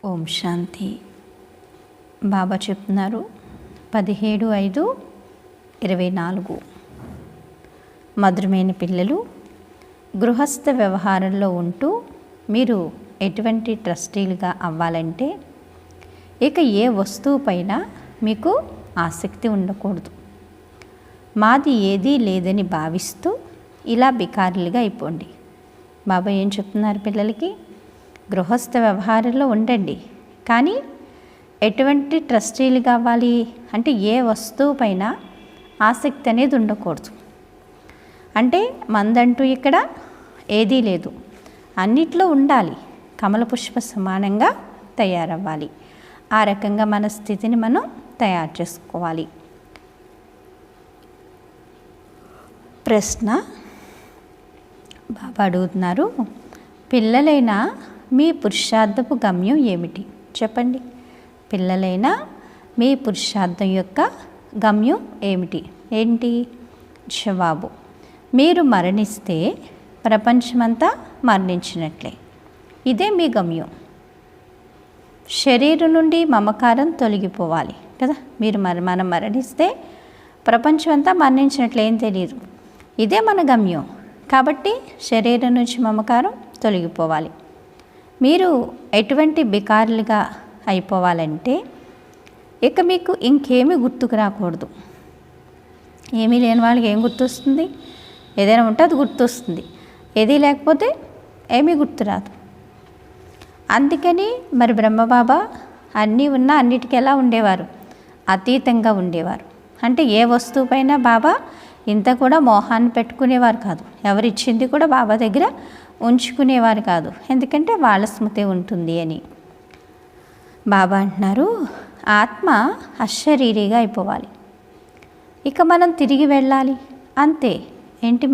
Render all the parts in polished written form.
ఓం శాంతి. బాబా చెప్తున్నారు 17/5/24. మధురమైన పిల్లలు, గృహస్థ వ్యవహారంలో ఉంటూ మీరు ఎటువంటి ట్రస్టీలుగా అవ్వాలంటే ఇక ఏ వస్తువు పైన మీకు ఆసక్తి ఉండకూడదు. మాది ఏదీ లేదని భావిస్తూ ఇలా బికారులుగా అయిపోండి. బాబా ఏం చెప్తున్నారు పిల్లలకి? గృహస్థ వ్యవహారంలో ఉండండి, కానీ ఎటువంటి ట్రస్టీలు కావాలి అంటే ఏ వస్తువు పైన ఆసక్తి అనేది ఉండకూడదు. అంటే మందంటూ ఇక్కడ ఏదీ లేదు, అన్నిట్లో ఉండాలి, కమల పుష్ప సమానంగా తయారవ్వాలి. ఆ రకంగా మన స్థితిని మనం తయారు చేసుకోవాలి. ప్రశ్న బాబా అడుగుతున్నారు, పిల్లలైన మీ పురుషార్థపు గమ్యం ఏమిటి చెప్పండి. పిల్లలైన మీ పురుషార్థం యొక్క గమ్యం ఏమిటి? ఏంటి జవాబు? మీరు మరణిస్తే ప్రపంచమంతా మరణించినట్లే. ఇదే మీ గమ్యం. శరీరం నుండి మమకారం తొలగిపోవాలి కదా. మనం మరణిస్తే ప్రపంచం అంతా మరణించినట్లే, ఏం తెలియదు. ఇదే మన గమ్యం. కాబట్టి శరీరం నుంచి మమకారం తొలగిపోవాలి. మీరు ఎటువంటి బికారులుగా అయిపోవాలంటే ఇక మీకు ఇంకేమీ గుర్తుకు రాకూడదు. ఏమీ లేని వాళ్ళకి ఏం గుర్తొస్తుంది? ఏదైనా ఉంటే అది గుర్తొస్తుంది, ఏదీ లేకపోతే ఏమీ గుర్తురాదు. అందుకని మరి బ్రహ్మబాబా అన్నీ ఉన్నా అన్నిటికీ ఎలా ఉండేవారు? అతీతంగా ఉండేవారు. అంటే ఏ వస్తువుపైన బాబా ఇంత కూడా మోహాన్ని పెట్టుకునేవారు కాదు. ఎవరిచ్చింది కూడా బాబా దగ్గర ఉంచుకునేవారు కాదు, ఎందుకంటే వాళ్ళ స్మృతి ఉంటుంది అని. బాబా అంటున్నారు, ఆత్మ అశరీరిగా అయిపోవాలి. ఇక మనం తిరిగి వెళ్ళాలి, అంతే. ఏంటి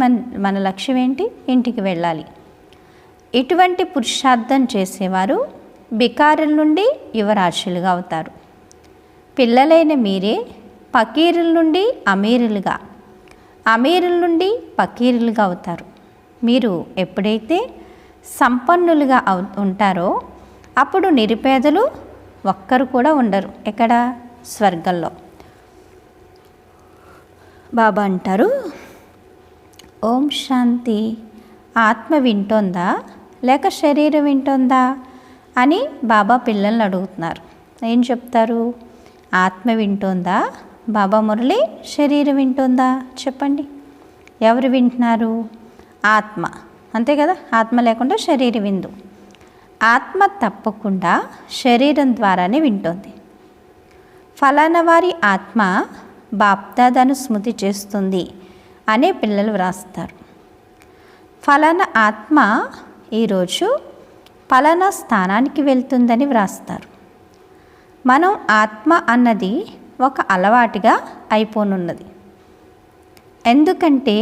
మన లక్ష్యం ఏంటి? ఇంటికి వెళ్ళాలి. ఇటువంటి పురుషార్థం చేసేవారు బికారుల నుండి యువరాజులుగా అవుతారు. పిల్లలైన మీరే పకీరుల నుండి అమీరులుగా, అమీరుల నుండి పకీరులుగా అవుతారు. మీరు ఎప్పుడైతే సంపన్నులుగా ఉంటారో అప్పుడు నిరుపేదలు ఒక్కరు కూడా ఉండరు. ఎక్కడ? స్వర్గంలో. బాబా అంటారు, ఓం శాంతి. ఆత్మ వింటోందా లేక శరీరం వింటోందా అని బాబా పిల్లల్ని అడుగుతున్నారు. ఏం చెప్తారు? ఆత్మ వింటోందా బాబా మురళి? శరీరం వింటోందా చెప్పండి. ఎవరు వింటున్నారు? ఆత్మ, అంతే కదా. ఆత్మ లేకుండా శరీరం విందు. ఆత్మ తప్పకుండా శరీరం ద్వారానే వింటోంది. ఫలానా వారి ఆత్మ బాప్దాదాను స్మృతి చేస్తుంది అనే పిల్లలు వ్రాస్తారు. ఫలానా ఆత్మ ఈరోజు ఫలానా స్థానానికి వెళ్తుందని వ్రాస్తారు. మనం ఆత్మ అన్నది ఒక అలవాటుగా అయిపోనున్నది. ఎందుకంటే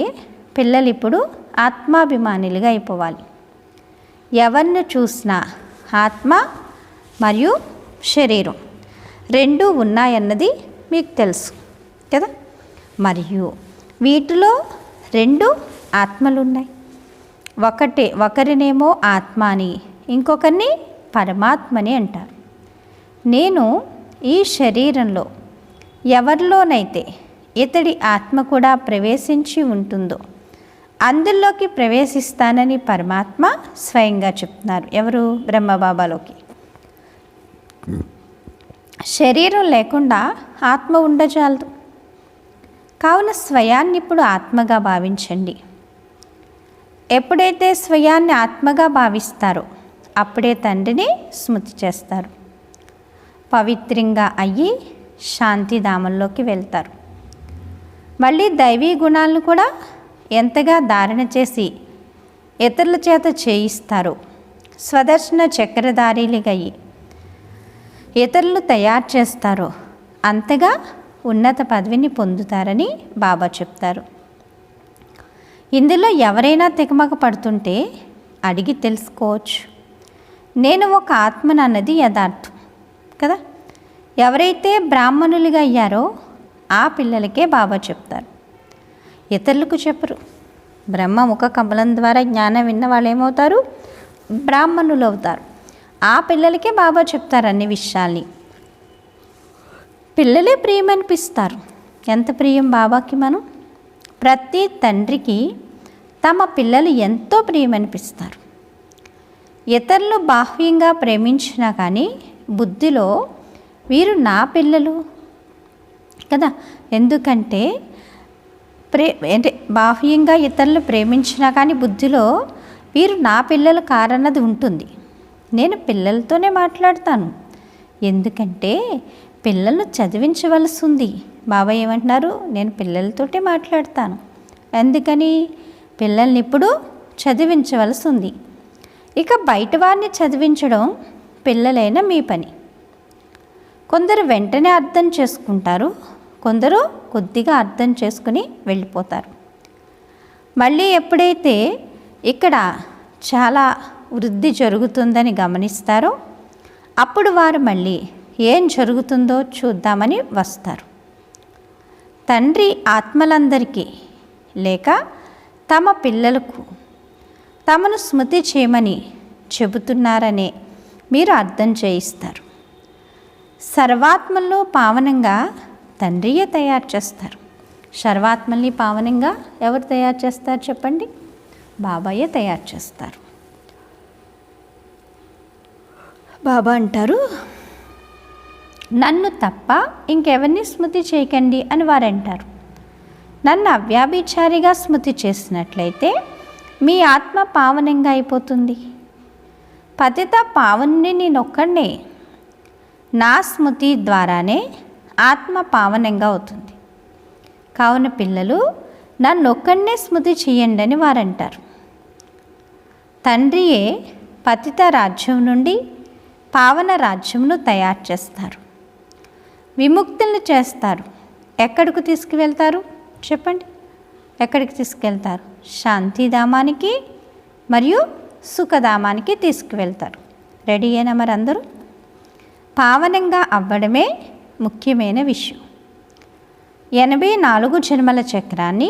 పిల్లలు ఇప్పుడు ఆత్మాభిమానులుగా అయిపోవాలి. ఎవరిని చూసినా ఆత్మ మరియు శరీరం రెండూ ఉన్నాయన్నది మీకు తెలుసు కదా. మరియు వీటిలో రెండు ఆత్మలు ఉన్నాయి. ఒకరినేమో ఆత్మ అని, ఇంకొకరిని పరమాత్మని అంటారు. నేను ఈ శరీరంలో ఎవరిలోనైతే ఇతడి ఆత్మ కూడా ప్రవేశించి ఉంటుందో అందులోకి ప్రవేశిస్తానని పరమాత్మ స్వయంగా చెప్తున్నారు. ఎవరు? బ్రహ్మబాబాలోకి. శరీరం లేకుండా ఆత్మ ఉండజాలదు. కావున స్వయాన్ని ఇప్పుడు ఆత్మగా భావించండి. ఎప్పుడైతే స్వయాన్ని ఆత్మగా భావిస్తారో అప్పుడే తండ్రిని స్మృతి చేస్తారు. పవిత్రంగా అయ్యి శాంతిధామంలోకి వెళ్తారు. మళ్ళీ దైవీ గుణాలను కూడా ఎంతగా ధారణ చేసి ఇతరుల చేత చేయిస్తారో, స్వదర్శన చక్రధారీలుగా అయ్యి ఇతరులు తయారు చేస్తారో అంతగా ఉన్నత పదవిని పొందుతారని బాబా చెప్తారు. ఇందులో ఎవరైనా తికమక పడుతుంటే అడిగి తెలుసుకోవచ్చు. నేను ఒక ఆత్మను అన్నది యథార్థం కదా. ఎవరైతే బ్రాహ్మణులుగా అయ్యారో ఆ పిల్లలకే బాబా చెప్తారు, ఇతరులకు చెప్పరు. బ్రహ్మ ముఖ కమలం ద్వారా జ్ఞానం విన్న వాళ్ళు ఏమవుతారు? బ్రాహ్మణులు అవుతారు. ఆ పిల్లలకే బాబా చెప్తారు అన్ని విషయాల్ని. పిల్లలే ప్రియం అనిపిస్తారు. ఎంత ప్రియం బాబాకి. మనం ప్రతి తండ్రికి తమ పిల్లలు ఎంతో ప్రియం అనిపిస్తారు. ఇతరులు బాహ్యంగా ప్రేమించినా కానీ బుద్ధిలో వీరు నా పిల్లలు కదా. ఎందుకంటే అంటే బాహ్యంగా ఇతరులు ప్రేమించినా కానీ బుద్ధిలో వీరు నా పిల్లలు కారన్నది ఉంటుంది. నేను పిల్లలతోనే మాట్లాడతాను. ఎందుకంటే పిల్లలను చదివించవలసి ఉంది. బాబా ఏమంటున్నారు, నేను పిల్లలతోటే మాట్లాడతాను. ఎందుకని? పిల్లల్ని ఇప్పుడు చదివించవలసి ఉంది. ఇక బయట వారిని చదివించడం పిల్లలైన మీ పని. కొందరు వెంటనే అర్థం చేసుకుంటారు, కొందరు కొద్దిగా అర్థం చేసుకుని వెళ్ళిపోతారు. మళ్ళీ ఎప్పుడైతే ఇక్కడ చాలా వృద్ధి జరుగుతుందని గమనిస్తారో అప్పుడు వారు మళ్ళీ ఏం జరుగుతుందో చూద్దామని వస్తారు. తండ్రి ఆత్మలందరికీ లేక తమ పిల్లలకు తమను స్మృతి చేయమని చెబుతున్నారనే మీరు అర్థం చేయిస్తారు. సర్వాత్మల్లో పావనంగా తండ్రియే తయారు చేస్తారు. సర్వాత్మల్ని పావనంగా ఎవరు తయారు చేస్తారు చెప్పండి? బాబాయే తయారు చేస్తారు. బాబా అంటారు, నన్ను తప్ప ఇంకెవరిని స్మృతి చేయకండి అని వారు అంటారు. నన్ను అవ్యాభిచారిగా స్మృతి చేసినట్లయితే మీ ఆత్మ పావనంగా అయిపోతుంది. పతిత పావనుని నేనొక్కడే. నా స్మృతి ద్వారానే ఆత్మ పావనంగా అవుతుంది. కావున పిల్లలు నన్నొక్కడే స్మృతి చేయండి అని వారంటారు. తండ్రియే పతిత రాజ్యం నుండి పావన రాజ్యమును తయారు చేస్తారు. విముక్తులను చేస్తారు. ఎక్కడికి తీసుకువెళ్తారు చెప్పండి? ఎక్కడికి తీసుకెళ్తారు? శాంతిధామానికి మరియు సుఖధామానికి తీసుకువెళ్తారు. రెడీ అయినా మరి అందరూ? పావనంగా అవ్వడమే ముఖ్యమైన విషయం. 84 జన్మల చక్రాన్ని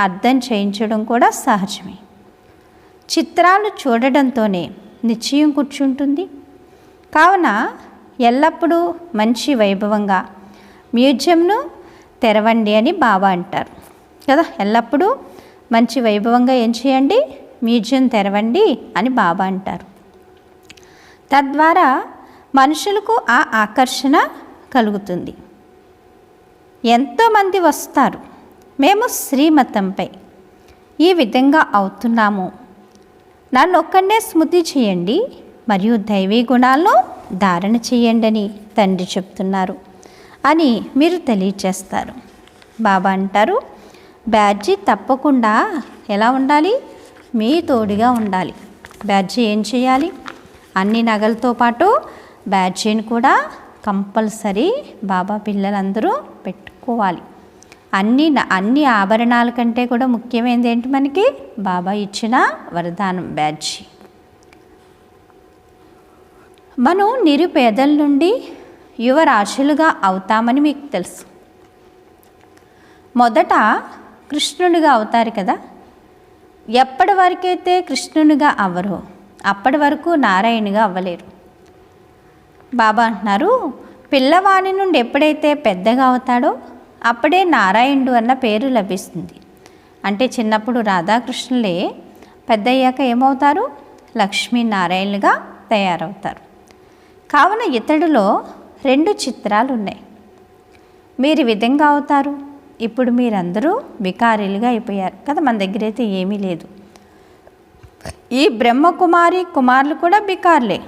అర్థం చేయించడం కూడా సహజమే. చిత్రాలు చూడడంతోనే నిశ్చయం కూర్చుంటుంది. కావున ఎల్లప్పుడూ మంచి వైభవంగా మ్యూజియంను తెరవండి అని బాబా అంటారు కదా. ఎల్లప్పుడూ మంచి వైభవంగా ఏం చేయండి? మ్యూజియం తెరవండి అని బాబా అంటారు. తద్వారా మనుషులకు ఆ ఆకర్షణ కలుగుతుంది. ఎంతోమంది వస్తారు, మేము శ్రీమతంపై ఈ విధంగా అవుతున్నాము, నన్ను ఒక్కడే స్మృతి చేయండి మరియు దైవీ గుణాలను ధారణ చేయండి అని తండ్రి చెప్తున్నారు అని మీరు తెలియచేస్తారు. బాబా అంటారు, బ్యాడ్జీ తప్పకుండా ఎలా ఉండాలి? మీ తోడుగా ఉండాలి. బ్యాడ్జీ ఏం చేయాలి? అన్ని నగలతో పాటు బ్యాడ్జీని కూడా కంపల్సరీ బాబా పిల్లలందరూ పెట్టుకోవాలి. అన్ని ఆభరణాల కంటే కూడా ముఖ్యమైనది ఏంటి మనకి? బాబా ఇచ్చిన వరదానం బ్యాడ్జీ. మనం నిరుపేదల నుండి యువరాశులుగా అవుతామని మీకు తెలుసు. మొదట కృష్ణునిగా అవుతారు కదా. ఎప్పటి వరకైతే కృష్ణునిగా అవ్వరో అప్పటి వరకు నారాయణుగా అవ్వలేరు. బాబా అంటున్నారు, పిల్లవాడి నుండి ఎప్పుడైతే పెద్దగా అవుతాడో అప్పుడే నారాయణుడు అన్న పేరు లభిస్తుంది. అంటే చిన్నప్పుడు రాధాకృష్ణులే, పెద్దయ్యాక ఏమవుతారు? లక్ష్మీనారాయణులుగా తయారవుతారు. కావున ఇతడిలో 2 చిత్రాలు ఉన్నాయి. మీరు ఈ విధంగా అవుతారు. ఇప్పుడు మీరందరూ బికారీలుగా అయిపోయారు కదా. మన దగ్గర అయితే ఏమీ లేదు. ఈ బ్రహ్మకుమారి కుమారులు కూడా బికార్లే.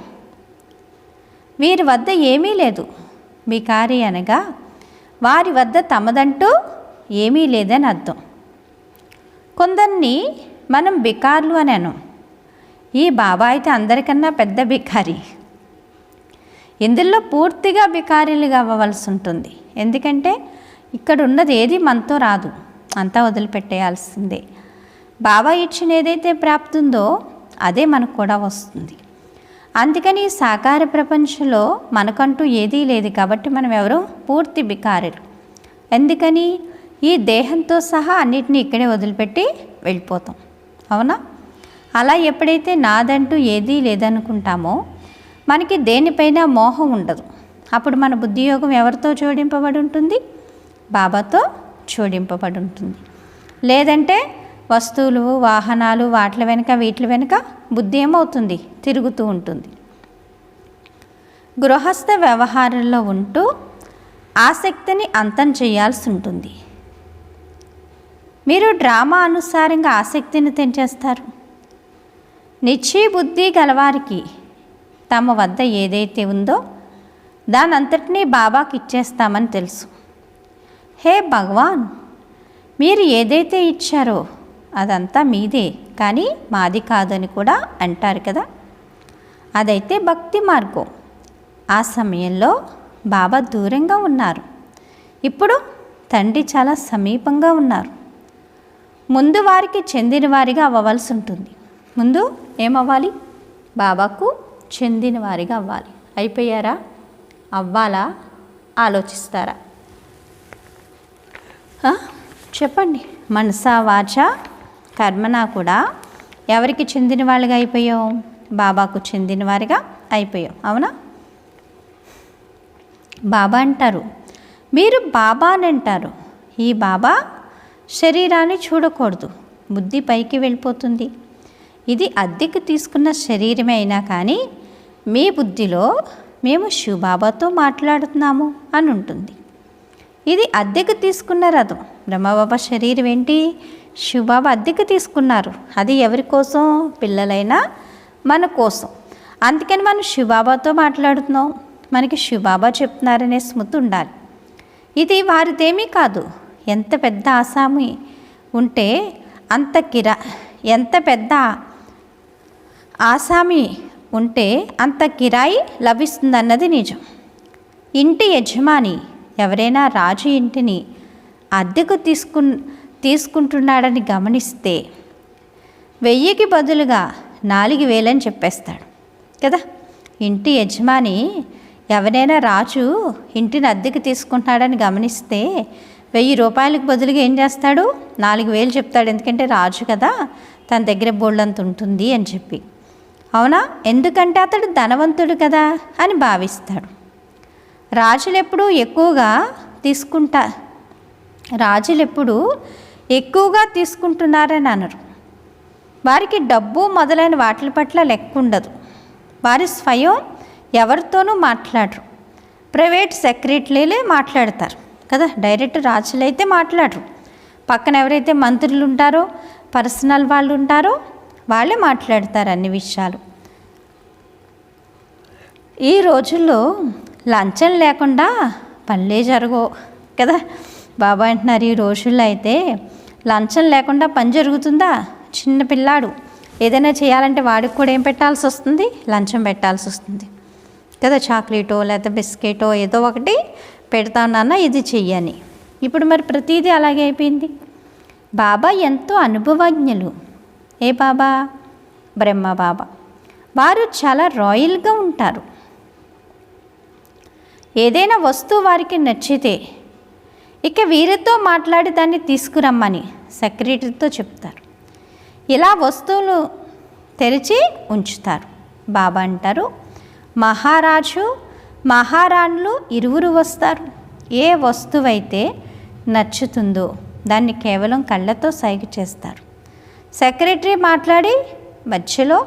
వీరి వద్ద ఏమీ లేదు. బికారి అనగా వారి వద్ద తమదంటూ ఏమీ లేదని అర్థం. కొందరిని మనం బికార్లు అని అనం. ఈ బాబా అయితే అందరికన్నా పెద్ద బికారి. ఇందులో పూర్తిగా బికారీలుగా అవ్వవలసి ఉంటుంది. ఎందుకంటే ఇక్కడ ఉన్నది ఏది మనతో రాదు, అంతా వదిలిపెట్టేయాల్సిందే. బాబా ఇచ్చిన ఏదైతే ప్రాప్తి ఉందో అదే మనకు కూడా వస్తుంది. అందుకని ఈ సాకార ప్రపంచంలో మనకంటూ ఏదీ లేదు కాబట్టి మనం ఎవరో పూర్తి బికారులు. ఎందుకని? ఈ దేహంతో సహా అన్నిటినీ ఇక్కడే వదిలిపెట్టి వెళ్ళిపోతాం, అవునా? అలా ఎప్పుడైతే నాదంటూ ఏదీ లేదనుకుంటామో మనకి దేనిపైన మోహం ఉండదు. అప్పుడు మన బుద్ధియోగం ఎవరితో జోడింపబడి ఉంటుంది? బాబాతో జోడింపబడి ఉంటుంది. లేదంటే వస్తువులు, వాహనాలు, వాటి వెనుక వీటి వెనుక బుద్ధి ఏమవుతుంది? తిరుగుతూ ఉంటుంది. గృహస్థ వ్యవహారంలో ఉంటూ ఆసక్తిని అంతం చేయాల్సి ఉంటుంది. మీరు డ్రామా అనుసారంగా ఆసక్తిని తెంచేస్తారు. నిశ్చయ బుద్ధి గలవారికి తమ వద్ద ఏదైతే ఉందో దానంతటినీ బాబాకి ఇచ్చేస్తామని తెలుసు. హే భగవాన్, మీరు ఏదైతే ఇచ్చారో అదంతా మీదే, కానీ మాది కాదని కూడా అంటారు కదా. అదైతే భక్తి మార్గం. ఆ సమయంలో బాబా దూరంగా ఉన్నారు. ఇప్పుడు తండ్రి చాలా సమీపంగా ఉన్నారు. ముందు వారికి చెందిన వారిగా అవ్వవలసి ఉంటుంది. ముందు ఏమవ్వాలి? బాబాకు చెందిన వారిగా అవ్వాలి. అయిపోయారా? అవ్వాలా? ఆలోచిస్తారా? చెప్పండి. మనసా వాచ కర్మనా కూడా ఎవరికి చెందిన వాళ్ళగా అయిపోయాం? బాబాకు చెందిన వారిగా అయిపోయాం. అవునా? బాబా అంటారు, మీరు బాబా అని అంటారు. ఈ బాబా శరీరాన్ని చూడకూడదు, బుద్ధి పైకి వెళ్ళిపోతుంది. ఇది అద్దెకు తీసుకున్న శరీరమే అయినా కానీ మీ బుద్ధిలో మేము శివబాబాతో మాట్లాడుతున్నాము అని ఉంటుంది. ఇది అద్దెకు తీసుకున్న రథం. బ్రహ్మబాబా శరీరం ఏంటి? శివబాబా అద్దెకు తీసుకున్నారు. అది ఎవరి కోసం? పిల్లలైనా మన కోసం. అందుకని మనం శివబాబాతో మాట్లాడుతున్నాం. మనకి శివబాబా చెప్తున్నారనే స్మృతి ఉండాలి. ఇది వారిదేమీ కాదు. ఎంత పెద్ద ఆసామి ఉంటే ఎంత పెద్ద ఆసామి ఉంటే అంత కిరాయి లభిస్తుందన్నది నిజం. ఇంటి యజమాని ఎవరైనా రాజు ఇంటిని అద్దెకు తీసుకుంటున్నాడని గమనిస్తే 1000కి బదులుగా 4000 అని చెప్పేస్తాడు కదా. ఇంటి యజమాని ఎవరైనా రాజు ఇంటిని అద్దెకు తీసుకుంటున్నాడని గమనిస్తే 1000 రూపాయలకు బదులుగా ఏం చేస్తాడు? 4000 చెప్తాడు. ఎందుకంటే రాజు కదా, తన దగ్గర బోళ్ళంత ఉంటుంది అని చెప్పి. అవునా? ఎందుకంటే అతడు ధనవంతుడు కదా అని భావిస్తాడు. రాజులు ఎప్పుడూ ఎక్కువగా తీసుకుంటున్నారని అనరు. వారికి డబ్బు మొదలైన వాటి పట్ల లెక్క ఉండదు. వారి స్వయం ఎవరితోనూ మాట్లాడరు. ప్రైవేట్ సెక్రటరీలే మాట్లాడతారు కదా. డైరెక్ట్ రాజులైతే మాట్లాడరు. పక్కన ఎవరైతే మంత్రులు ఉంటారో, పర్సనల్ వాళ్ళు ఉంటారో వాళ్ళే మాట్లాడతారు అన్ని విషయాలు. ఈ రోజుల్లో లంచం లేకుండా పనులే జరగవు కదా. బాబా అంటున్నారు, ఈ రోజుల్లో అయితే లంచం లేకుండా పని జరుగుతుందా? చిన్న పిల్లాడు ఏదైనా చేయాలంటే వాడికి కూడా ఏం పెట్టాల్సి వస్తుంది? లంచం పెట్టాల్సి వస్తుంది కదా. చాక్లెటో లేకపోతే బిస్కెటో ఏదో ఒకటి పెడతాను నాన్న, ఇది చెయ్యని. ఇప్పుడు మరి ప్రతిదీ అలాగే అయిపోయింది. బాబా ఎంతో అనుభవజ్ఞులు. ఏ బాబా? బ్రహ్మ బాబా. వారు చాలా రాయల్గా ఉంటారు. ఏదైనా వస్తువు వారికి నచ్చితే ఇక వీరితో మాట్లాడి దాన్ని తీసుకురమ్మని సెక్రటరీతో చెప్తారు. ఇలా వస్తువులు తెరిచి ఉంచుతారు. బాబా అంటారు, మహారాజు మహారాణులు ఇరువురు వస్తారు. ఏ వస్తువైతే నచ్చుతుందో దాన్ని కేవలం కళ్ళతో సైగ చేస్తారు. సెక్రటరీ మాట్లాడి మధ్యలో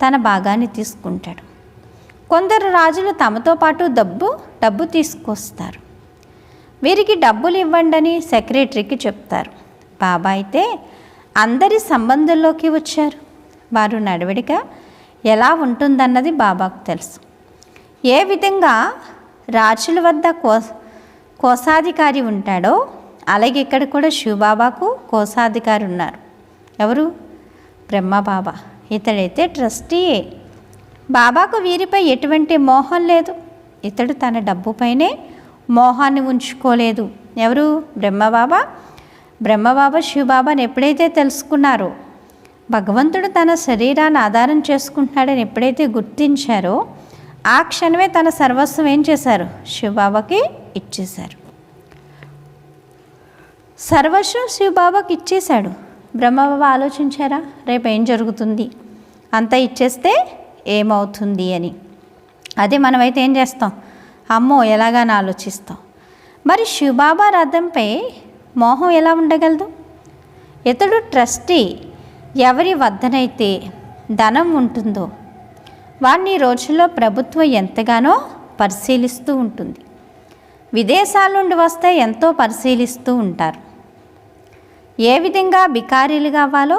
తన భాగాన్ని తీసుకుంటాడు. కొందరు రాజులు తమతో పాటు డబ్బు తీసుకొస్తారు. వీరికి డబ్బులు ఇవ్వండి అని సెక్రటరీకి చెప్తారు. బాబా అయితే అందరి సంబంధంలోకి వచ్చారు. వారు నడవడిక ఎలా ఉంటుందన్నది బాబాకు తెలుసు. ఏ విధంగా రాజుల వద్ద కోశాధికారి ఉంటాడో అలాగే ఇక్కడ కూడా శివబాబాకు కోశాధికారి ఉన్నారు. ఎవరు? బ్రహ్మబాబా. ఇతడైతే ట్రస్టీయే. బాబాకు వీరిపై ఎటువంటి మోహం లేదు. ఇతడు తన డబ్బుపైనే మోహాన్ని ఉంచుకోలేదు. ఎవరు? బ్రహ్మబాబా. బ్రహ్మబాబా శివబాబాని ఎప్పుడైతే తెలుసుకున్నారో, భగవంతుడు తన శరీరాన్ని ఆధారం చేసుకుంటున్నాడని ఎప్పుడైతే గుర్తించారో ఆ క్షణమే తన సర్వస్వం ఏం చేశారు? శివబాబాకి ఇచ్చేశారు. సర్వస్వం శివబాబాకి ఇచ్చేశాడు. బ్రహ్మబాబా ఆలోచించారా రేపు ఏం జరుగుతుంది, అంతా ఇచ్చేస్తే ఏమవుతుంది అని? అదే మనమైతే ఏం చేస్తాం, అమ్మో ఎలాగాని ఆలోచిస్తాం. మరి శివబాబా రథంపై మోహం ఎలా ఉండగలదు? ఇతడు ట్రస్టీ ఎవరి వద్దనైతే ధనం ఉంటుందో వారిని రోజుల్లో ప్రభుత్వం ఎంతగానో పరిశీలిస్తూ ఉంటుంది. విదేశాల నుండి వస్తే ఎంతో పరిశీలిస్తూ ఉంటారు. ఏ విధంగా బికారీలు కావాలో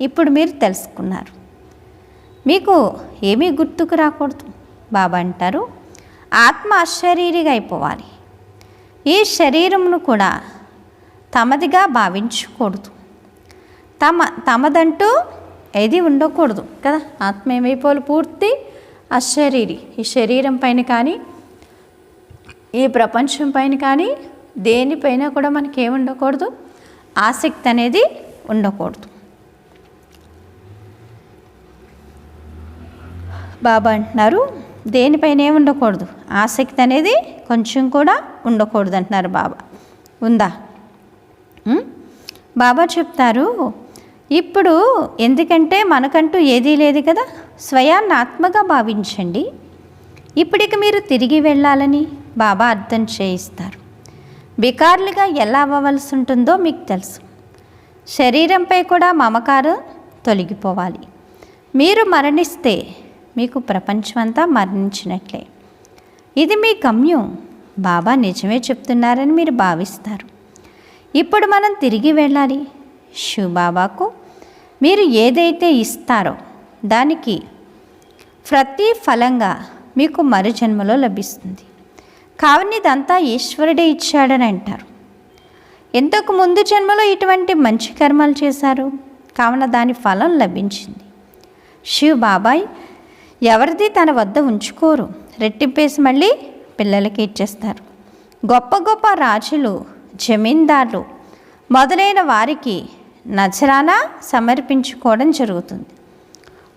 ఇప్పుడు మీరు తెలుసుకున్నారు. మీకు ఏమీ గుర్తుకు రాకూడదు. బాబా అంటారు, ఆత్మ అశరీరిగా అయిపోవాలి. ఈ శరీరమును కూడా తమదిగా భావించకూడదు. తమదంటూ ఏది ఉండకూడదు కదా. ఆత్మ ఏమైపోవాలి, పూర్తి అశరీరి. ఈ శరీరం పైన కానీ ఈ ప్రపంచం పైన కానీ దేనిపైన కూడా మనకి ఏముండకూడదు, ఆసక్తి అనేది ఉండకూడదు. బాబా అంటున్నారు, దేనిపైన ఏముండకూడదు, ఆసక్తి అనేది కొంచెం కూడా ఉండకూడదు అంటున్నారు బాబా. ఉందా? బాబా చెప్తారు, ఇప్పుడు ఎందుకంటే మనకంటూ ఏదీ లేదు కదా, స్వయాన్ని ఆత్మగా భావించండి. ఇప్పటికి మీరు తిరిగి వెళ్ళాలని బాబా అర్థం చేయిస్తారు. బికార్లుగా ఎలా అవ్వవలసి ఉంటుందో మీకు తెలుసు. శరీరంపై కూడా మమకారం తొలగిపోవాలి. మీరు మరణిస్తే మీకు ప్రపంచమంతా మరణించినట్లే. ఇది మీ గమ్యం. బాబా నిజమే చెప్తున్నారని మీరు భావిస్తారు. ఇప్పుడు మనం తిరిగి వెళ్ళాలి. శివబాబాకు మీరు ఏదైతే ఇస్తారో దానికి ప్రతిఫలంగా మీకు మరు జన్మలో లభిస్తుంది. కావున ఇదంతా ఈశ్వరుడే ఇచ్చాడని అంటారు. ఇంతకు ముందు జన్మలో ఇటువంటి మంచి కర్మలు చేశారు, కావున దాని ఫలం లభించింది. శివబాబాయ్ ఎవరిది తన వద్ద ఉంచుకోరు, రెట్టింపేసి మళ్ళీ పిల్లలకి ఇచ్చేస్తారు. గొప్ప గొప్ప రాజులు, జమీందారులు మొదలైన వారికి నజరానా సమర్పించుకోవడం జరుగుతుంది.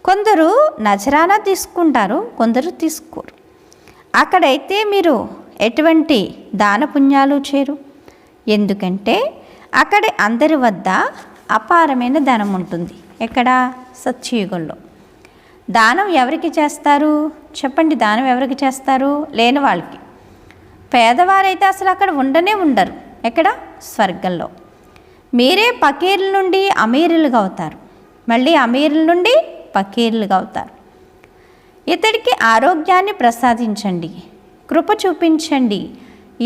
కొందరు నజరానా తీసుకుంటారు, కొందరు తీసుకోరు. అక్కడైతే మీరు ఎటువంటి దాన పుణ్యాలు చేరు. ఎందుకంటే అక్కడ అందరి వద్ద అపారమైన ధనం ఉంటుంది. ఎక్కడ? సత్యయుగంలో. దానం ఎవరికి చేస్తారు చెప్పండి? దానం ఎవరికి చేస్తారు? లేని వాళ్ళకి. పేదవారైతే అసలు అక్కడ ఉండనే ఉండరు. ఎక్కడ? స్వర్గంలో. మీరే పకీర్ల నుండి అమీరులుగా అవుతారు, మళ్ళీ అమీరుల నుండి పకీర్లుగా అవుతారు. ఇతడికి ఆరోగ్యాన్ని ప్రసాదించండి, కృప చూపించండి,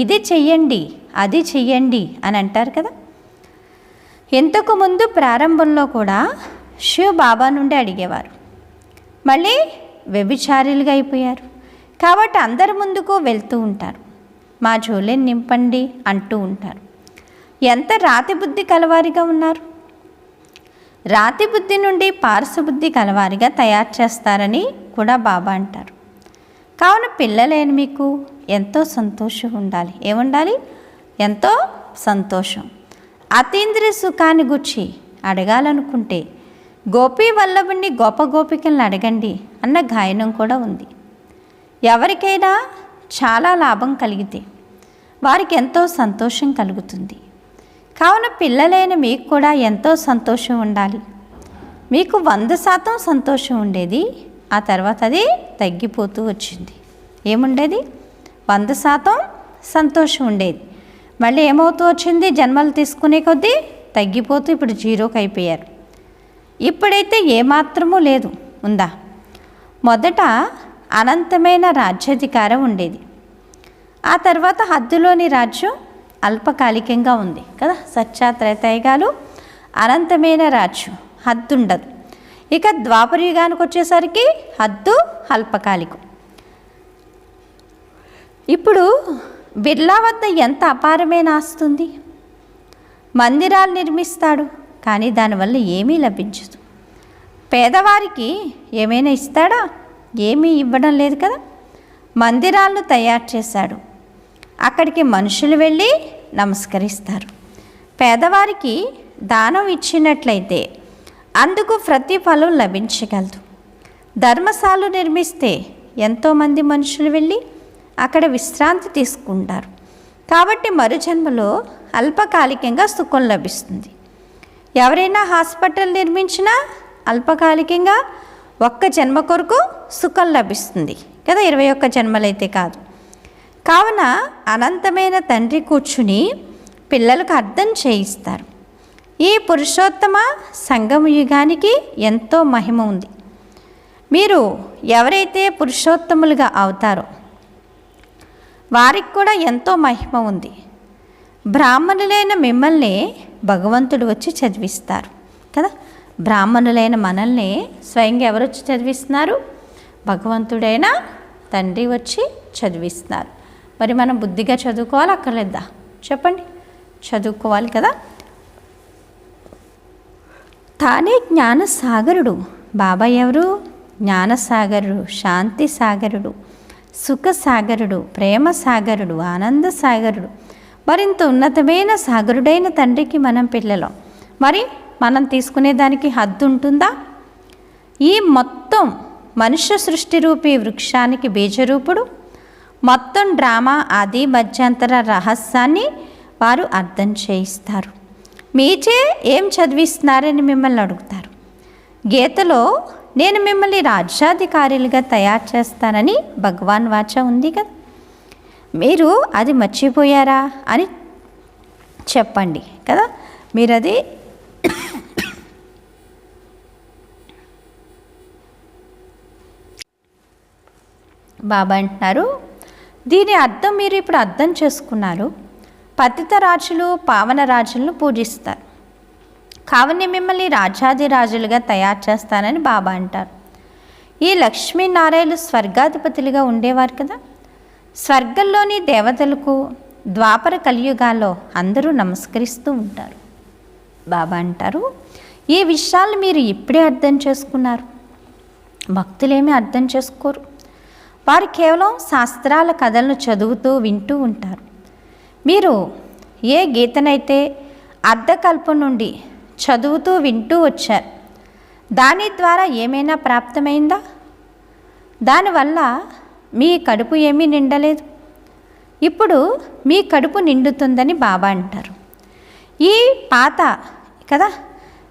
ఇది చెయ్యండి, అది చెయ్యండి అని అంటారు కదా. ఇంతకు ముందు ప్రారంభంలో కూడా శివ బాబా నుండి అడిగేవారు, మళ్ళీ వ్యభిచారులుగా అయిపోయారు. కాబట్టి అందరి ముందుకు వెళ్తూ ఉంటారు, మా జోలిని నింపండి అంటూ ఉంటారు. ఎంత రాతి బుద్ధి కలవారిగా ఉన్నారు. రాతి బుద్ధి నుండి పారసబుద్ధి కలవారిగా తయారు చేస్తారని కూడా బాబా అంటారు. కావున పిల్లలైన మీకు ఎంతో సంతోషం ఉండాలి. ఏముండాలి? ఎంతో సంతోషం. అతీంద్రియ సుఖాన్ని గురించి అడగాలనుకుంటే గోపీ వల్లభుని గొప్ప గోపికలను అడగండి అన్న గాయనం కూడా ఉంది. ఎవరికైనా చాలా లాభం కలిగితే వారికి ఎంతో సంతోషం కలుగుతుంది. కావున పిల్లలైన మీకు కూడా ఎంతో సంతోషం ఉండాలి. మీకు 100% సంతోషం ఉండేది, ఆ తర్వాత అది తగ్గిపోతూ వచ్చింది. ఏముండేది? 100% సంతోషం ఉండేది. మళ్ళీ ఏమవుతూ వచ్చింది? జన్మలు తీసుకునే కొద్దీ తగ్గిపోతూ ఇప్పుడు 0కి అయిపోయారు. ఇప్పుడైతే ఏమాత్రమూ లేదు. ఉందా? మొదట అనంతమైన రాజ్యాధికారం ఉండేది. ఆ తర్వాత హద్దులోని రాజ్యం అల్పకాలికంగా ఉంది కదా. సత్యాత్రేతాయుగాలు అనంతమైన రాజ్యం, హద్దు ఉండదు. ఇక ద్వాపరయుగానికి వచ్చేసరికి హద్దు అల్పకాలికం. ఇప్పుడు బిర్లా వద్ద ఎంత అపారమైన ఆస్తుంది. మందిరాలు నిర్మిస్తాడు, కానీ దానివల్ల ఏమీ లభించదు. పేదవారికి ఏమైనా ఇస్తాడా? ఏమీ ఇవ్వడం లేదు కదా. మందిరాలను తయారు చేశాడు, అక్కడికి మనుషులు వెళ్ళి నమస్కరిస్తారు. పేదవారికి దానం ఇచ్చినట్లయితే అందుకు ప్రతిఫలం లభించగలదు. ధర్మశాలలు నిర్మిస్తే ఎంతోమంది మనుషులు వెళ్ళి అక్కడ విశ్రాంతి తీసుకుంటారు. కాబట్టి మరుజన్మలో అల్పకాలికంగా సుఖం లభిస్తుంది. ఎవరైనా హాస్పిటల్ నిర్మించినా అల్పకాలికంగా ఒక్క జన్మ కొరకు సుఖం లభిస్తుంది కదా, 21 జన్మలైతే కాదు. కావున అనంతమైన తండ్రి కూర్చుని పిల్లలకు అర్థం చేయిస్తారు. ఈ పురుషోత్తమ సంగమ యుగానికి ఎంతో మహిమ ఉంది. మీరు ఎవరైతే పురుషోత్తములుగా అవుతారో వారికి కూడా ఎంతో మహిమ ఉంది. బ్రాహ్మణులైన మిమ్మల్ని భగవంతుడు వచ్చి చదివిస్తారు కదా. బ్రాహ్మణులైన మనల్ని స్వయంగా ఎవరు వచ్చి చదివిస్తున్నారు? భగవంతుడైన తండ్రి వచ్చి చదివిస్తున్నారు. మరి మనం బుద్ధిగా చదువుకోవాలి అక్కర్లేదా? చెప్పండి, చదువుకోవాలి కదా. తానే జ్ఞానసాగరుడు. బాబా ఎవరు? జ్ఞానసాగరుడు, శాంతి సాగరుడు, సుఖసాగరుడు, ప్రేమ సాగరుడు, ఆనంద సాగరుడు. మరింత ఉన్నతమైన సాగరుడైన తండ్రికి మనం పిల్లలం. మరి మనం తీసుకునేదానికి హద్దు ఉంటుందా? ఈ మొత్తం మనుష్య సృష్టి రూపీ వృక్షానికి బీజరూపుడు. మొత్తం డ్రామా ఆది మధ్యంతర రహస్యాన్ని వారు అర్థం చేయిస్తారు. మీచే ఏం చదివిస్తున్నారని మిమ్మల్ని అడుగుతారు. గీతలో నేను మిమ్మల్ని రాజ్యాధికారులుగా తయారు చేస్తానని భగవాన్ వాచ ఉంది కదా. మీరు అది మర్చిపోయారా అని చెప్పండి కదా. మీరు అది బాబా అంటున్నారు, దీని అర్థం మీరు ఇప్పుడు అర్థం చేసుకున్నారు. పతిత రాజులు పావన రాజులను పూజిస్తారు. కావనే మిమ్మల్ని రాజాదిరాజులుగా తయారు చేస్తానని బాబా అంటారు. ఈ లక్ష్మీనారాయణులు స్వర్గాధిపతులుగా ఉండేవారు కదా. స్వర్గంలోని దేవతలకు ద్వాపర కలియుగాల్లో అందరూ నమస్కరిస్తూ ఉంటారు. బాబా అంటారు, ఈ విషయాలు మీరు ఇప్పుడే అర్థం చేసుకున్నారు. భక్తులేమీ అర్థం చేసుకోరు. వారు కేవలం శాస్త్రాల కథలను చదువుతూ వింటూ ఉంటారు. మీరు ఏ గీతనైతే అర్ధకల్పం నుండి చదువుతూ వింటూ వచ్చారు, దాని ద్వారా ఏమైనా ప్రాప్తమైందా? దానివల్ల మీ కడుపు ఏమీ నిండలేదు. ఇప్పుడు మీ కడుపు నిండుతుందని బాబా అంటారు. ఈ పాత కదా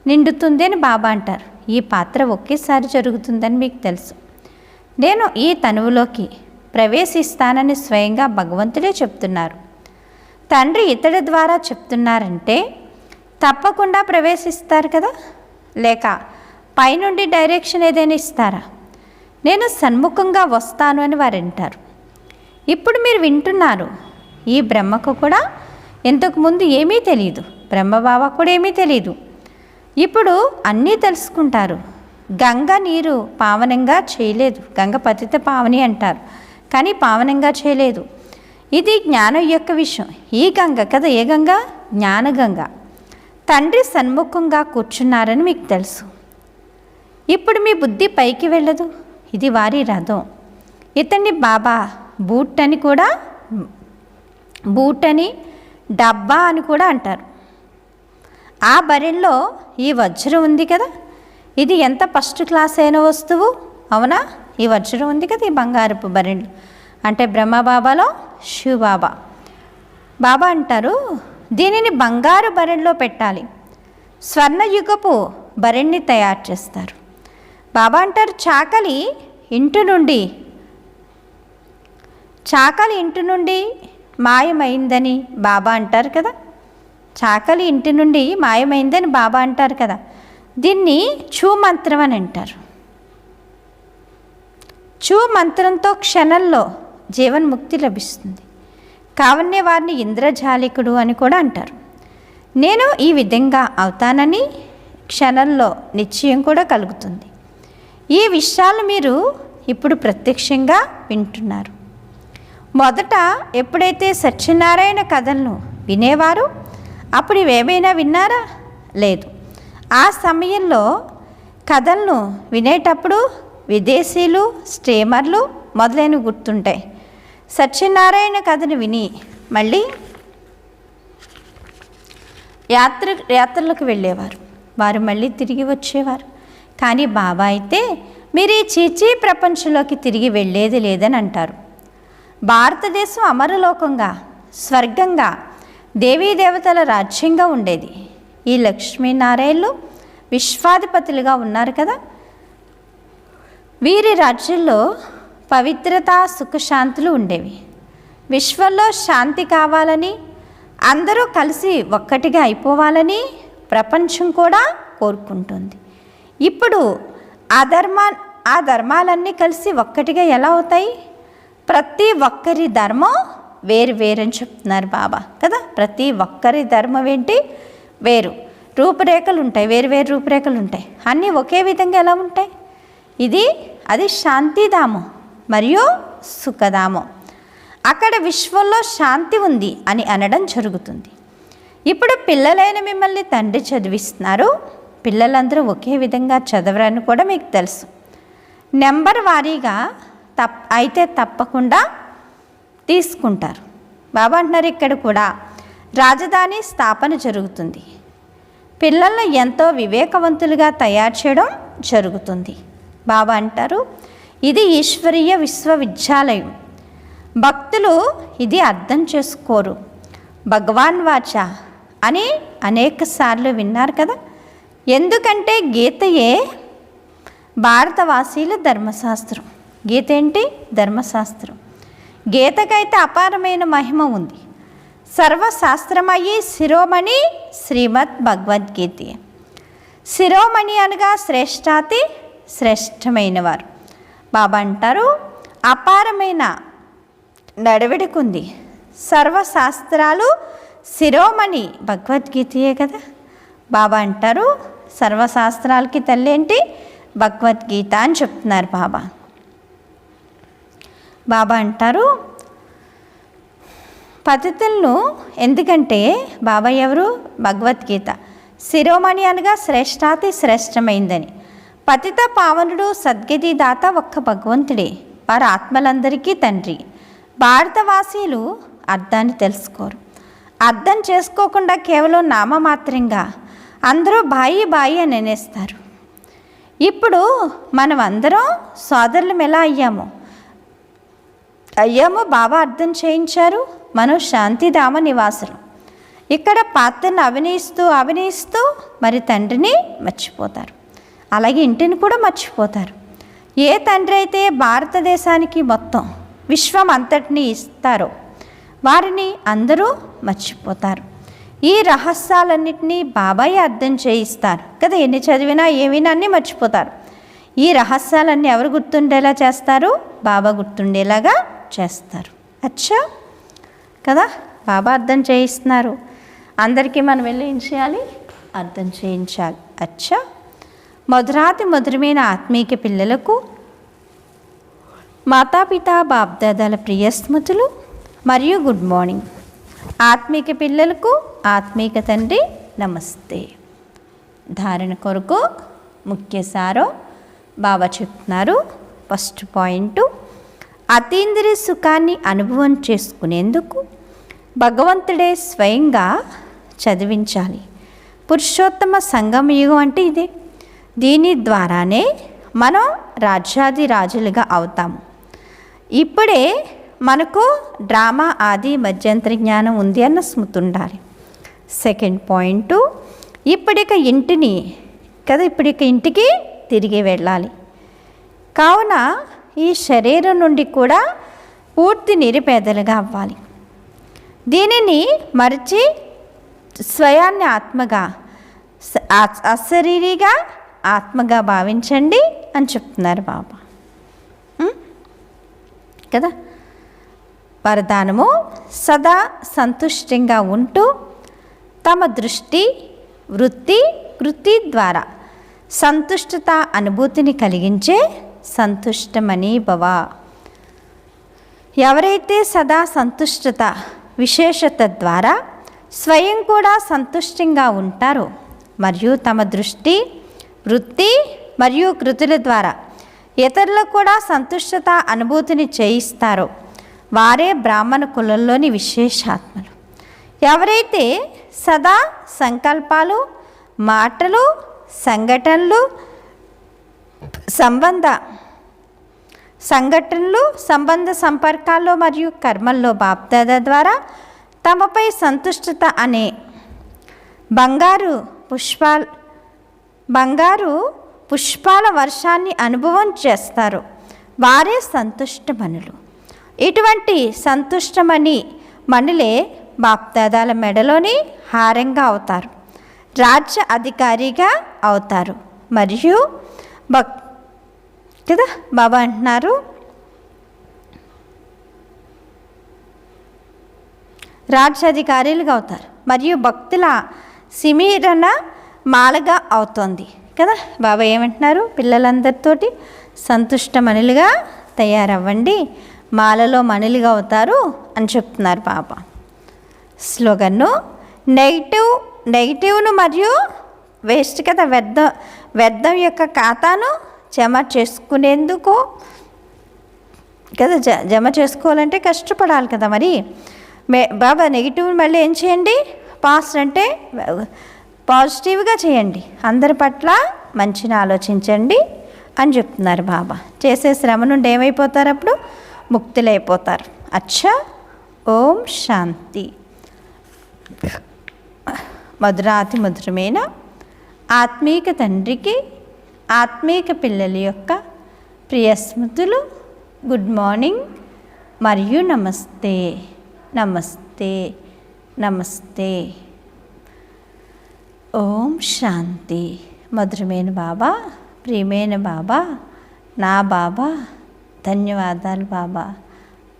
నిండుతుంది అని బాబా అంటారు. ఈ పాత్ర ఒకేసారి జరుగుతుందని మీకు తెలుసు. నేను ఈ తనువులోకి ప్రవేశిస్తానని స్వయంగా భగవంతుడే చెప్తున్నారు. తండ్రి ఇతడి ద్వారా చెప్తున్నారంటే తప్పకుండా ప్రవేశిస్తారు కదా, లేక పైనుండి డైరెక్షన్ ఏదైనా ఇస్తారా? నేను సన్ముఖంగా వస్తాను అని వారు అంటారు. ఇప్పుడు మీరు వింటున్నారు. ఈ బ్రహ్మకు కూడా ఇంతకుముందు ఏమీ తెలియదు, బ్రహ్మబాబా కూడా ఏమీ తెలియదు. ఇప్పుడు అన్నీ తెలుసుకుంటారు. గంగ నీరు పావనంగా చేయలేదు. గంగ పతిత పావని అంటారు, కానీ పావనంగా చేయలేదు. ఇది జ్ఞానం యొక్క విషయం. ఈ గంగ కదా, ఏ గంగ? జ్ఞానగంగ. తండ్రి సన్ముఖంగా కూర్చున్నారని మీకు తెలుసు. ఇప్పుడు మీ బుద్ధి పైకి వెళ్ళదు. ఇది వారి రథం. ఇతన్ని బాబా బూట్ అని కూడా, బూట్ అని, డబ్బా అని కూడా అంటారు. ఆ బరిలో ఈ వజ్రం ఉంది కదా, ఇది ఎంత ఫస్ట్ క్లాస్ అయిన వస్తువు అవునా? ఈ వజ్రం ఉంది కదా, ఈ బంగారపు బరిలు అంటే బ్రహ్మబాబాలో శివబాబా. బాబా అంటారు, దీనిని బంగారు బరిలో పెట్టాలి. స్వర్ణయుగపు బరిని తయారు చేస్తారు. బాబా అంటారు, చాకలి ఇంటి నుండి మాయమైందని బాబా అంటారు కదా. చాకలి ఇంటి నుండి మాయమైందని బాబా అంటారు కదా. దీన్ని చూ మంత్రం అని అంటారు. చూ మంత్రంతో క్షణంలో జీవన్ముక్తి లభిస్తుంది. కావన్నే వారిని ఇంద్రజాలికుడు అని కూడా అంటారు. నేను ఈ విధంగా అవుతానని క్షణంలో నిశ్చయం కూడా కలుగుతుంది. ఈ విషయాలు మీరు ఇప్పుడు ప్రత్యక్షంగా వింటున్నారు. మొదట ఎప్పుడైతే సత్యనారాయణ కథలను వినేవారు, అప్పుడు ఇవేమైనా విన్నారా? లేదు. ఆ సమయంలో కథలను వినేటప్పుడు విదేశీయులు, స్ట్రీమర్లు మొదలైనవి గుర్తుంటాయి. సత్యనారాయణ కథను విని మళ్ళీ యాత్రలకు వెళ్ళేవారు. వారు మళ్ళీ తిరిగి వచ్చేవారు. కానీ బాబా అయితే మీరు ఈ చీచీ ప్రపంచంలోకి తిరిగి వెళ్ళేది లేదని అంటారు. భారతదేశం అమరలోకంగా, స్వర్గంగా, దేవీ దేవతల రాజ్యంగా ఉండేది. ఈ లక్ష్మీనారాయణులు విశ్వాధిపతులుగా ఉన్నారు కదా. వీరి రాజ్యంలో పవిత్రత, సుఖశాంతులు ఉండేవి. విశ్వంలో శాంతి కావాలని, అందరూ కలిసి ఒక్కటిగా అయిపోవాలని ప్రపంచం కూడా కోరుకుంటుంది. ఇప్పుడు ఆ ధర్మాలన్నీ కలిసి ఒక్కటిగా ఎలా అవుతాయి? ప్రతి ఒక్కరి ధర్మం వేరు వేరని చెప్తున్నారు బాబా కదా. ప్రతి ఒక్కరి ధర్మం ఏంటి? వేరు. రూపురేఖలు ఉంటాయి, వేరు వేరు రూపురేఖలు ఉంటాయి. అన్నీ ఒకే విధంగా ఎలా ఉంటాయి? అది శాంతిధామం మరియు సుఖధామం. అక్కడ విశ్వంలో శాంతి ఉంది అని అనడం జరుగుతుంది. ఇప్పుడు పిల్లలైన మిమ్మల్ని తండ్రి చదివిస్తున్నారు. పిల్లలందరూ ఒకే విధంగా చదవరని కూడా మీకు తెలుసు. నెంబర్ వారీగా అయితే తప్పకుండా తీసుకుంటారు. బాబా అంటున్నారు ఇక్కడ కూడా రాజధాని స్థాపన జరుగుతుంది. పిల్లలను ఎంతో వివేకవంతులుగా తయారు చేయడం జరుగుతుంది. బాబా అంటారు ఇది ఈశ్వరీయ విశ్వవిద్యాలయం. భక్తులు ఇది అర్థం చేసుకోరు. భగవాన్ వాచ అని అనేక సార్లు విన్నారు కదా. ఎందుకంటే గీతయే భారతవాసీల ధర్మశాస్త్రం. గీత ఏంటి? ధర్మశాస్త్రం. గీతకైతే అపారమైన మహిమ ఉంది. సర్వశాస్త్రమయ్యి శిరోమణి శ్రీమద్ భగవద్గీత. శిరోమణి అనగా శ్రేష్టాతి శ్రేష్టమైనవారు. బాబా అంటారు అపారమైన నడవడికుంది. సర్వశాస్త్రాలు శిరోమణి భగవద్గీతయే కదా. బాబా అంటారు సర్వశాస్త్రాలకి తల్లి ఏంటి? భగవద్గీత అని చెప్తున్నారు బాబా. బాబా అంటారు పతితులను, ఎందుకంటే బాబా ఎవరు? భగవద్గీత. శిరోమణి అనగా శ్రేష్టాతి శ్రేష్టమైందని. పతిత పావనుడు సద్గతి దాత ఒక్క భగవంతుడే. వారు ఆత్మలందరికీ తండ్రి. భారతవాసీలు అర్థాన్ని తెలుసుకోరు. అర్థం చేసుకోకుండా కేవలం నామమాత్రంగా అందరూ బాయి అని అనేస్తారు. ఇప్పుడు మనం అందరం సోదరులం ఎలా అయ్యామో బాబా అర్థం చేయించారు. మనం శాంతిధామ నివాసులు. ఇక్కడ పాత్రను అవినయిస్తూ మరి తండ్రిని మర్చిపోతారు. అలాగే ఇంటిని కూడా మర్చిపోతారు. ఏ తండ్రి అయితే భారతదేశానికి మొత్తం విశ్వం అంతటినీ ఇస్తారో వారిని అందరూ మర్చిపోతారు. ఈ రహస్యాలన్నింటినీ బాబాయ్ అర్థం చేయిస్తారు కదా. ఎన్ని చదివినా ఏమైనా అన్నీ మర్చిపోతారు. ఈ రహస్యాలన్నీ ఎవరు గుర్తుండేలా చేస్తారు? బాబా గుర్తుండేలాగా చేస్తారు. అచ్చా కదా. బాబా అర్థం చేయిస్తున్నారు. అందరికీ మనం వెళ్ళి ఏం చేయాలి? అర్థం చేయించాలి. అచ్చా. మధురమైన ఆత్మీయ పిల్లలకు మాతాపితా బాప్దాదాల ప్రియ స్మృతులు మరియు గుడ్ మార్నింగ్. ఆత్మీయ పిల్లలకు ఆత్మీయ తండ్రి నమస్తే. ధారణ కొరకు ముఖ్య సారం బాబా చెప్తున్నారు. ఫస్ట్ పాయింట్, అతీంద్రియ సుఖాన్ని అనుభవం చేసుకునేందుకు భగవంతుడే స్వయంగా చదివించాలి. పురుషోత్తమ సంగమయుగం అంటే ఇదే. దీని ద్వారానే మనం రాజ్యాధిరాజులుగా అవుతాము. ఇప్పుడే మనకు డ్రామా ఆది మధ్యంతర జ్ఞానం ఉంది అన్న స్మృతి ఉండాలి. సెకండ్ పాయింట్, ఇప్పుడిక ఇంటికి తిరిగి వెళ్ళాలి. కావున ఈ శరీరం నుండి కూడా పూర్తి నిరుపేదలుగా అవ్వాలి. దీనిని మరిచి స్వయాన్ని ఆత్మగా, అశరీరిగా ఆత్మగా భావించండి అని చెప్తున్నారు బాబా కదా. వరదానము, సదా సంతుష్టంగా ఉంటూ తమ దృష్టి, వృత్తి, కృతి ద్వారా సంతుష్టత అనుభూతిని కలిగించే సంతుష్టమని భవ. ఎవరైతే సదా సంతుష్టత విశేషత ద్వారా స్వయం కూడా సంతుష్టంగా ఉంటారో మరియు తమ దృష్టి, వృత్తి మరియు కృతుల ద్వారా ఇతరులకు కూడా సంతుష్టత అనుభూతిని చేయిస్తారో వారే బ్రాహ్మణ కులంలోని విశేషాత్మలు. ఎవరైతే సదా సంకల్పాలు, మాటలు, సంఘటనలు, సంబంధ సంపర్కాల్లో మరియు కర్మల్లో బాప్దాదా ద్వారా తమపై సంతుష్టత అనే బంగారు పుష్పాల వర్షాన్ని అనుభవం చేస్తారో వారే సంతుష్టమణులు. ఇటువంటి సంతుష్టమణి మణులే బాప్దాదాల మెడలోని హారంగా అవుతారు, రాజ్య అధికారిగా అవుతారు. మరియు కదా బాబా అంటున్నారు, రాజ్యాధికారులుగా అవుతారు మరియు భక్తుల సిమీరణ మాలగా అవుతుంది కదా. బాబా ఏమంటున్నారు, పిల్లలందరితోటి సంతుష్టమణులుగా తయారవ్వండి, మాలలో మణులుగా అవుతారు అని చెప్తున్నారు బాబా. స్లోగన్ను నెగిటివ్ను మరియు వేస్ట్ కదా, వ్యర్థం యొక్క ఖాతాను జమ చేసుకునేందుకు కదా, జమ చేసుకోవాలంటే కష్టపడాలి కదా. మరి బాబా నెగిటివ్ మళ్ళీ ఏం చేయండి, పాజిటివ్ అంటే పాజిటివ్గా చేయండి, అందరి పట్ల మంచిని ఆలోచించండి అని చెప్తున్నారు బాబా. చేసే శ్రమ నుండి ఏమైపోతారు, అప్పుడు ముక్తులైపోతారు. అచ్చా, ఓం శాంతి. మధురాతి మధురమైన ఆత్మీక తండ్రికి ఆత్మీక పిల్లల యొక్క ప్రియ స్మృతులు, గుడ్ మార్నింగ్ మరియు నమస్తే. నమస్తే నమస్తే. ఓం శాంతి. మధురమైన బాబా, ప్రియమైన బాబా, నా బాబా, ధన్యవాదాలు బాబా.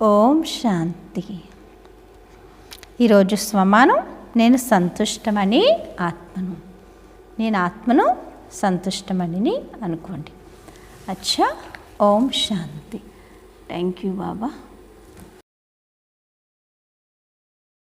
ఓం శాంతి. ఈరోజు స్వమానం, నేను సంతుష్టమని ఆత్మను, నేను ఆత్మను సంతుష్టమని అనుకోండి. అచ్చా, ఓం శాంతి. Thank you Baba.